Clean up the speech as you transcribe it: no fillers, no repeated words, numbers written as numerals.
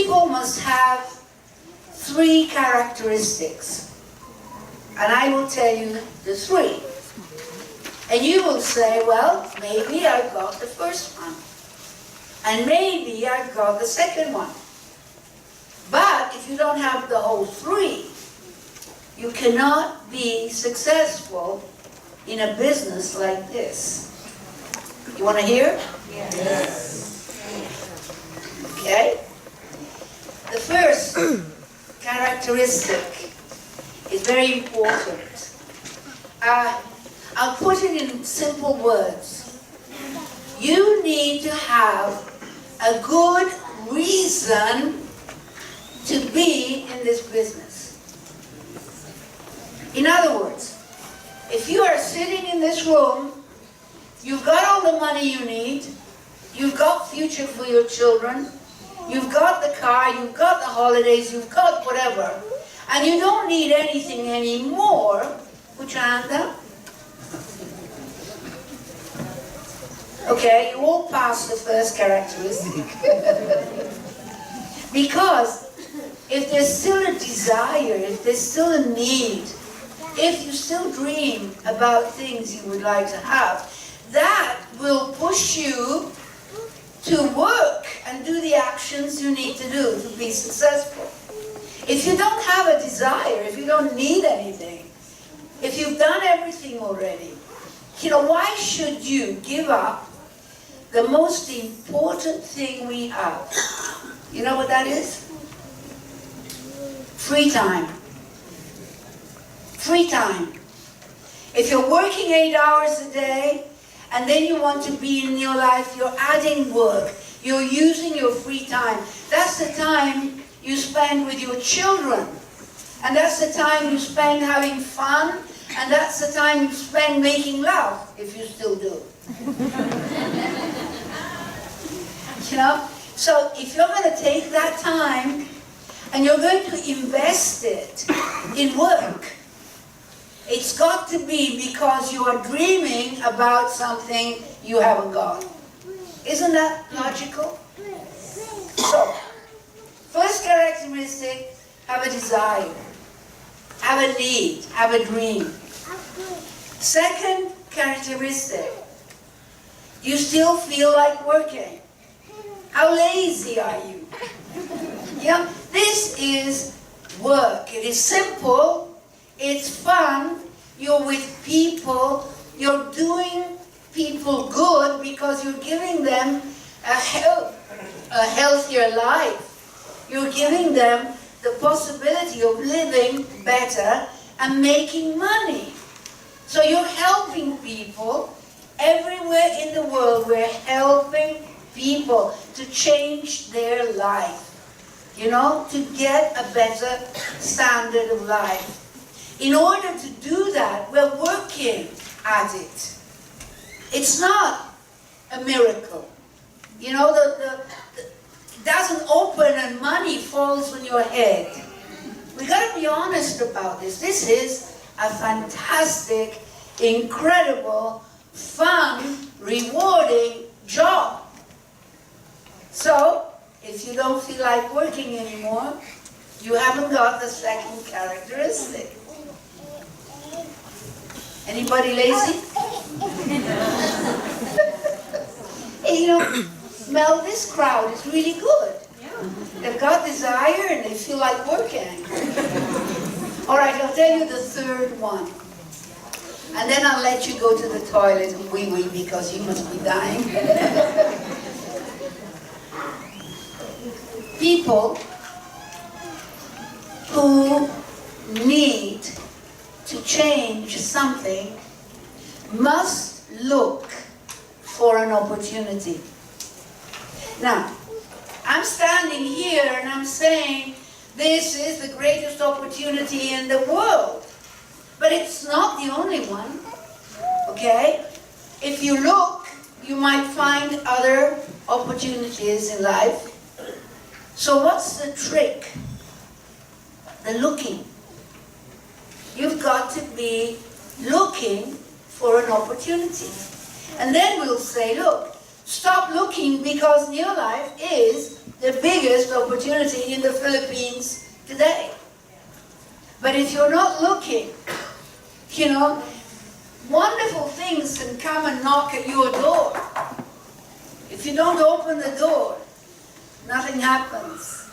people must have 3 characteristics. And I will tell you the 3. And you will say, well, maybe I've got the first one. And maybe I've got the second one. But if you don't have the whole 3, you cannot be successful in a business like this. You want to hear? Yes. Okay. The first characteristic is very important. I'll put it in simple words. You need to have a good reason to be in this business. In other words, if you are sitting in this room, you've got all the money you need, you've got future for your children, you've got the car, you've got the holidays, you've got whatever, and you don't need anything anymore, put your hand up. Okay, you won't pass the first characteristic. Because if there's still a desire, if there's still a need, if you still dream about things you would like to have, that will push you to work and do the actions you need to do to be successful. If you don't have a desire, if you don't need anything, if you've done everything already, why should you give up the most important thing we have? You know what that is? Free time. Free time. If you're working 8 hours a day, and then you want to be in your life, you're adding work, you're using your free time. That's the time you spend with your children. And that's the time you spend having fun, and that's the time you spend making love, if you still do. So if you're going to take that time, and you're going to invest it in work, it's got to be because you are dreaming about something you haven't got. Isn't that logical? So, first characteristic, have a desire, have a need, have a dream. Second characteristic, you still feel like working. How lazy are you? This is work. It is simple, it's fun, you're with people, you're doing people good because you're giving them a healthier life. You're giving them the possibility of living better and making money. So you're helping people everywhere in the world. We're helping people to change their life. To get a better standard of life. In order to do that, we're working at it. It's not a miracle. It doesn't open and money falls on your head. We got to be honest about this. This is a fantastic, incredible, fun, rewarding job. So, if you don't feel like working anymore, you haven't got the second characteristic. Anybody lazy? Hey, Mel, this crowd is really good. They've got desire and they feel like working. All right, I'll tell you the third one. And then I'll let you go to the toilet and wee-wee because you must be dying. People who need to change something must look for an opportunity. Now, I'm standing here and I'm saying this is the greatest opportunity in the world. But it's not the only one, okay? If you look, you might find other opportunities in life. So what's the trick? The looking. You've got to be looking for an opportunity. And then we'll say, look, stop looking because NeoLife is the biggest opportunity in the Philippines today. But if you're not looking, you know, wonderful things can come and knock at your door. If you don't open the door, nothing happens.